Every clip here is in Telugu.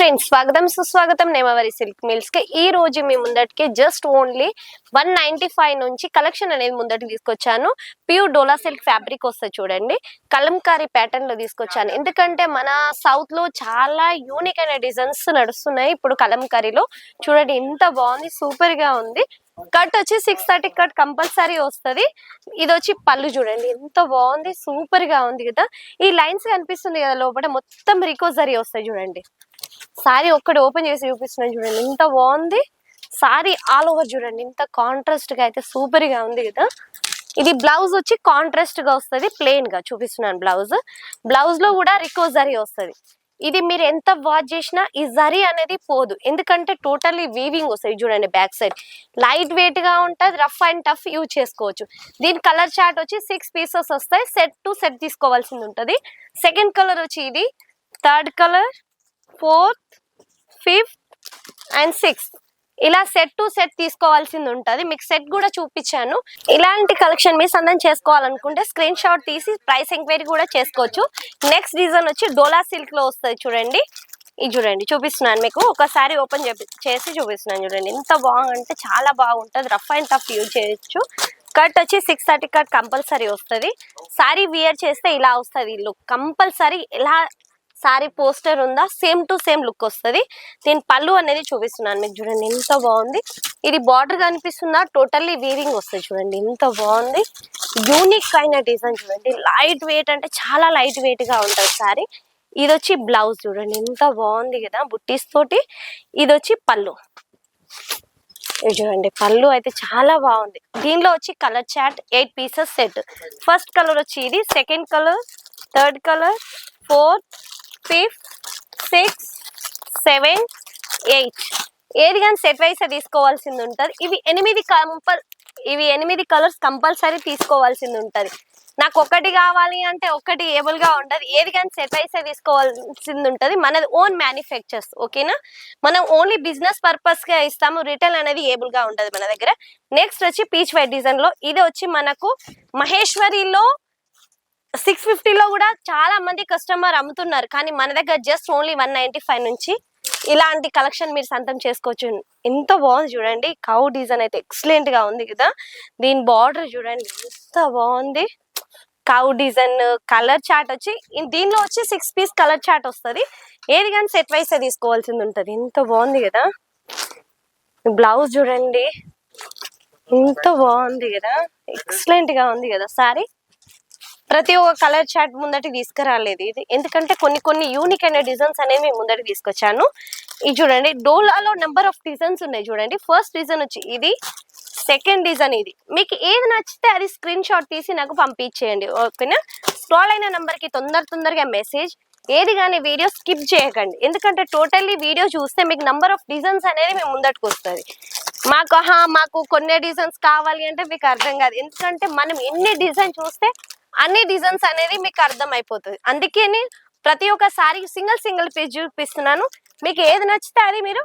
ఫ్రెండ్స్ స్వాగతం సుస్వాగతం నేమవరి సిల్క్ మిల్స్ కి ఈ రోజు మీ ముందటికి జస్ట్ ఓన్లీ 195 నుంచి కలెక్షన్ అనేది ముందటికి తీసుకొచ్చాను. ప్యూర్ డోలా సిల్క్ ఫ్యాబ్రిక్ వస్తుంది చూడండి, కలంకారీ ప్యాటర్న్ లో తీసుకొచ్చాను. ఎందుకంటే మన సౌత్ లో చాలా యూనిక్ అయిన డిజైన్స్ నడుస్తున్నాయి ఇప్పుడు కలంకారీలో. చూడండి ఎంత బాగుంది, సూపర్ గా ఉంది. కట్ వచ్చి 630 కట్ కంపల్సరీ వస్తుంది. ఇది వచ్చి పళ్ళు చూడండి ఎంత బాగుంది, సూపర్ గా ఉంది కదా. ఈ లైన్స్ కనిపిస్తుంది కదా లోపల మొత్తం రికోజరీ వస్తాయి చూడండి. సారీ ఒక్కటి ఓపెన్ చేసి చూపిస్తున్నాను చూడండి ఎంత బాగుంది. సారీ ఆల్ ఓవర్ చూడండి ఎంత కాంట్రాస్ట్ గా అయితే సూపర్ గా ఉంది కదా. ఇది బ్లౌజ్ వచ్చి కాంట్రాస్ట్ గా వస్తుంది, ప్లెయిన్ గా చూపిస్తున్నాను బ్లౌజ్. బ్లౌజ్ లో కూడా రికోజరీ వస్తుంది. ఇది మీరు ఎంత వాచ్ చేసినా ఈ జరీ అనేది పోదు, ఎందుకంటే టోటల్లీ వీవింగ్ వస్తుంది చూడండి. బ్యాక్ సైడ్ లైట్ వెయిట్ గా ఉంటుంది, రఫ్ అండ్ టఫ్ యూజ్ చేసుకోవచ్చు. దీని కలర్ చార్ట్ వచ్చి 6 పీసెస్ వస్తాయి. సెట్ టు సెట్ తీసుకోవాల్సింది ఉంటుంది. సెకండ్ కలర్ వచ్చి ఇది, third colour, 4th, 5th and 6th ఇలా సెట్ టు సెట్ తీసుకోవాల్సింది ఉంటుంది. మీకు సెట్ కూడా చూపించాను. ఇలాంటి కలెక్షన్ మీరు సందం చేసుకోవాలనుకుంటే స్క్రీన్ షాట్ తీసి ప్రైస్ ఎంక్వైరీ కూడా చేసుకోవచ్చు. నెక్స్ట్ డిజైన్ వచ్చి డోలా సిల్క్ లో వస్తుంది చూడండి. ఇది చూడండి చూపిస్తున్నాను మీకు, ఒకసారి ఓపెన్ చేసి చూపిస్తున్నాను చూడండి ఎంత బాగుంటే చాలా బాగుంటుంది. రఫ్ అండ్ టఫ్ యూజ్ చేయొచ్చు. కట్ వచ్చి 630 కట్ కంపల్సరీ వస్తుంది. సారీ వియర్ చేస్తే ఇలా వస్తుంది లుక్ కంపల్సరీ. ఎలా సారీ పోస్టర్ ఉందా సేమ్ టు సేమ్ లుక్ వస్తుంది. దీని పళ్ళు అనేది చూపిస్తున్నాను మీకు చూడండి ఎంత బాగుంది. ఇది బార్డర్ కనిపిస్తుందా, టోటల్లీ వీవింగ్ వస్తుంది చూడండి ఎంత బాగుంది. యూనిక్ అయిన డిజైన్ చూడండి, లైట్ వెయిట్ అంటే చాలా లైట్ వెయిట్ గా ఉంటుంది సారీ. ఇది వచ్చి బ్లౌజ్ చూడండి ఎంత బాగుంది కదా బుట్టీస్ తోటి. ఇది వచ్చి పళ్ళు, ఇది చూడండి పళ్ళు అయితే చాలా బాగుంది. దీనిలో వచ్చి colour chart 8 pieces set. First colour వచ్చి ఇది, second colour, third colour, 4th, 5th, 6th, 7th, 8 ఏది కానీ సెట్ వైస్ తీసుకోవాల్సింది ఉంటుంది. ఇవి 8 కలర్స్ కంపల్సరీ తీసుకోవాల్సింది ఉంటుంది. నాకు ఒకటి కావాలి అంటే ఒకటి ఏబుల్ గా ఉండదు, ఏది కానీ సెట్ వైస్ తీసుకోవాల్సింది ఉంటుంది. మనది ఓన్ మ్యానుఫ్యాక్చర్స్, ఓకేనా. మనం ఓన్లీ బిజినెస్ పర్పస్ గా ఇస్తాము, రిటైల్ అనేది ఏబుల్ గా ఉంటుంది మన దగ్గర. నెక్స్ట్ వచ్చి పీచ్ వైట్ డిజైన్ లో, ఇది వచ్చి మనకు మహేశ్వరిలో 650 లో కూడా చాలా మంది కస్టమర్ అమ్ముతున్నారు, కానీ మన దగ్గర జస్ట్ ఓన్లీ 195 నుంచి ఇలాంటి కలెక్షన్ మీరు సొంతం చేసుకోవచ్చు. ఎంత బాగుంది చూడండి, కౌ డిజైన్ అయితే ఎక్సలెంట్ గా ఉంది కదా. దీని బార్డర్ చూడండి ఎంత బాగుంది. కౌ డిజైన్ కలర్ చార్ట్ వచ్చి దీనిలో వచ్చి 6 పీస్ కలర్ చార్ట్ వస్తుంది. ఏది కానీ సెట్ వైస్ తీసుకోవాల్సింది ఉంటుంది. ఎంత బాగుంది కదా. బ్లౌజ్ చూడండి ఎంత బాగుంది కదా, ఎక్సలెంట్ గా ఉంది కదా సారీ. ప్రతి ఒక్క కలర్ చార్ట్ ముందటి తీసుకురాలేదు ఇది, ఎందుకంటే కొన్ని యూనిక్ అయిన డిజైన్స్ అనేవి మేము ముందటి తీసుకొచ్చాను. ఇది చూడండి డోలాలో నెంబర్ ఆఫ్ డిజైన్స్ ఉన్నాయి చూడండి. ఫస్ట్ డిజైన్ వచ్చి ఇది, సెకండ్ డిజైన్ ఇది. మీకు ఏది నచ్చితే అది స్క్రీన్ షాట్ తీసి నాకు పంపించేయండి, ఓకేనా. స్క్రోల్ అయిన నెంబర్ కి తొందరగా మెసేజ్. ఏది కానీ వీడియో స్కిప్ చేయకండి, ఎందుకంటే టోటల్లీ వీడియో చూస్తే మీకు నంబర్ ఆఫ్ డిజైన్స్ అనేది మేము ముందటికి వస్తుంది. మాకు కొన్ని డిజైన్స్ కావాలి అంటే మీకు అర్థం కాదు, ఎందుకంటే మనం ఎన్ని డిజైన్ చూస్తే అన్ని డిజైన్స్ అనేది మీకు అర్థం అయిపోతుంది. అందుకే ప్రతి ఒక్కసారి సింగిల్ పీస్ చూపిస్తున్నాను. మీకు ఏది నచ్చితే అది మీరు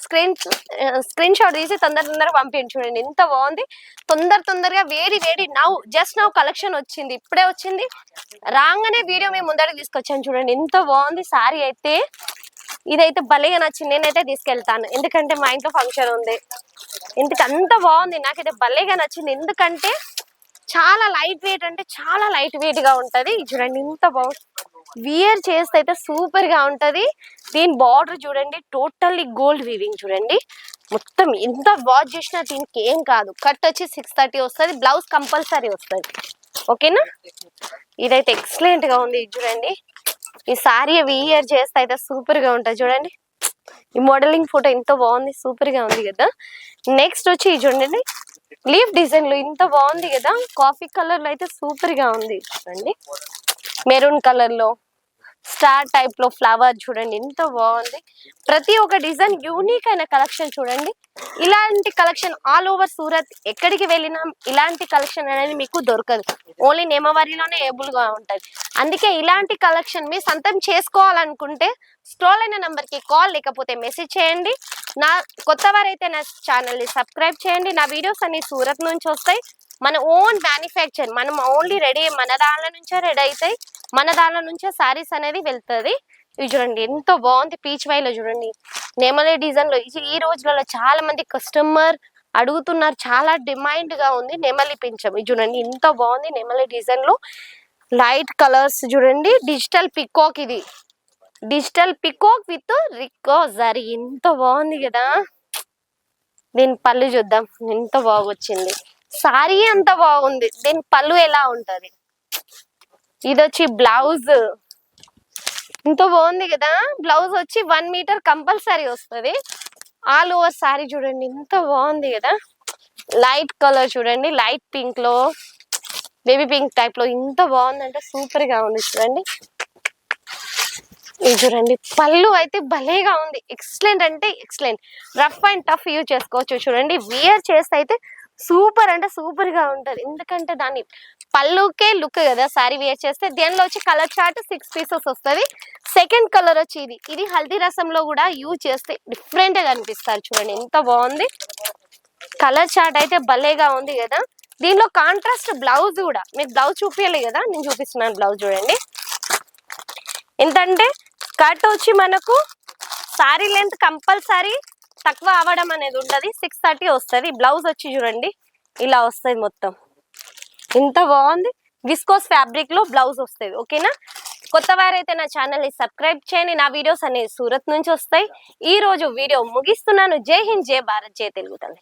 స్క్రీన్ షాట్ తీసి తొందరగా పంపించండి. చూడండి ఎంత బాగుంది. తొందరగా వేడి జస్ట్ నౌ కలెక్షన్ వచ్చింది, ఇప్పుడే వచ్చింది. రాగానే వీడియో మేము ముందరికి తీసుకొచ్చాను చూడండి ఎంత బాగుంది సారీ అయితే. ఇదైతే భలేగా నచ్చింది, నేనైతే తీసుకెళ్తాను ఎందుకంటే మా ఇంట్లో ఫంక్షన్ ఉంది. అంత బాగుంది, నాకైతే భలేగా నచ్చింది. ఎందుకంటే చాలా లైట్ వెయిట్ అంటే చాలా లైట్ వెయిట్ గా ఉంటది. చూడండి ఎంత బాగుంది, వియర్ చేస్తే అయితే సూపర్ గా ఉంటది. దీని బార్డర్ చూడండి టోటల్లీ గోల్డ్ వీవింగ్ చూడండి. మొత్తం ఎంత వాచ్ చేసినా దీనికి ఏం కాదు. కట్ వచ్చి 630 వస్తుంది. బ్లౌజ్ కంపల్సరీ వస్తుంది, ఓకేనా. ఇదైతే ఎక్సలెంట్ గా ఉంది. చూడండి ఈ సారీ వియర్ చేస్తే అయితే సూపర్ గా ఉంటది చూడండి. ఈ మోడలింగ్ ఫోటో ఎంత బాగుంది, సూపర్ గా ఉంది కదా. నెక్స్ట్ వచ్చి చూడండి లీఫ్ డిజైన్ లో ఇంత బాగుంది కదా. కాఫీ కలర్ లో అయితే సూపర్ గా ఉంది చూడండి. మెరూన్ కలర్ లో స్టార్ టైప్ లో ఫ్లవర్ చూడండి ఎంత బాగుంది. ప్రతి ఒక్క డిజైన్ యూనిక్ అయిన కలెక్షన్ చూడండి. ఇలాంటి కలెక్షన్ ఆల్ ఓవర్ సూరత్ ఎక్కడికి వెళ్ళినా ఇలాంటి కలెక్షన్ అనేది మీకు దొరకదు, ఓన్లీ నేమవరిలోనే ఏబుల్ గా ఉంటుంది. అందుకే ఇలాంటి కలెక్షన్ మీ సొంతం చేసుకోవాలనుకుంటే స్క్రోల్ అయిన నంబర్ కి కాల్ లేకపోతే మెసేజ్ చేయండి. కొత్త వారైతే నా ఛానల్ ని సబ్స్క్రైబ్ చేయండి. నా వీడియోస్ అన్ని సూరత్ నుంచి వస్తాయి. మన ఓన్ మ్యానుఫ్యాక్చర్, మనం ఓన్లీ రెడీ మన దానిలో నుంచే రెడీ అవుతాయి, మన దానిలో నుంచే సారీస్ అనేది వెళ్తుంది. ఇవి చూడండి ఎంతో బాగుంది, పీచ్ వై లో చూడండి నెమలి డిజైన్ లో. ఈ రోజులలో చాలా మంది కస్టమర్ అడుగుతున్నారు, చాలా డిమాండ్ గా ఉంది నెమలి పింఛం. ఇది చూడండి ఎంత బాగుంది నెమలి డిజైన్ లో, లైట్ కలర్స్ చూడండి, డిజిటల్ పికాక్, ఇది డిజిటల్ పికాక్ విత్ రిక్కో జరీ, ఎంత బాగుంది కదా. దీని పళ్ళు చూద్దాం ఎంత బాగొచ్చింది, సారీ అంత బాగుంది. దీని పళ్ళు ఎలా ఉంటది, ఇది వచ్చి బ్లౌజ్, ఎంత బాగుంది కదా. బ్లౌజ్ వచ్చి 1 మీటర్ కంపల్సరీ వస్తుంది. ఆల్ ఓవర్ సారీ చూడండి ఎంత బాగుంది కదా. లైట్ కలర్ చూడండి, లైట్ పింక్ లో, బేబీ పింక్ టైప్ లో, ఎంత బాగుందంటే సూపర్ గా ఉంది చూడండి. ఇది చూడండి పళ్ళు అయితే భలేగా ఉంది, ఎక్సలెంట్ అంటే excellent. Rough and tough use చేసుకోవచ్చు చూడండి. వియర్ చేస్తే అయితే సూపర్ అంటే సూపర్ గా ఉంటది, ఎందుకంటే దాన్ని పళ్ళుకే లుక్ కదా సారీ వేర్ చేస్తే. దీనిలో వచ్చి కలర్ చార్ట్ 6 పీసెస్ వస్తుంది. సెకండ్ కలర్ వచ్చి ఇది హల్దీ రసంలో కూడా యూజ్ చేస్తే డిఫరెంట్ గా కనిపిస్తారు చూడండి ఎంత బాగుంది. కలర్ చార్ట్ అయితే భలేగా ఉంది కదా. దీనిలో కాంట్రాస్ట్ బ్లౌజ్ కూడా, మీకు బ్లౌజ్ చూపించాలి కదా, నేను చూపిస్తున్నాను బ్లౌజ్ చూడండి. ఎంతంటే కట్ వచ్చి మనకు సారీ లెంత్ కంపల్సరీ తక్కువ అవ్వడం అనేది ఉండదు, 630 వస్తుంది. బ్లౌజ్ వచ్చి చూడండి ఇలా వస్తుంది మొత్తం, ఎంత బాగుంది. విస్కోస్ ఫ్యాబ్రిక్ లో బ్లౌజ్ వస్తుంది. ఓకేనా, కొత్త వారైతే నా ఛానల్ ని సబ్స్క్రైబ్ చేయండి. నా వీడియోస్ అనేవి సూరత్ నుంచి వస్తాయి. ఈ రోజు వీడియో ముగిస్తున్నాను. జై హింద్, జై భారత్, జై తెలుగు తల్లి.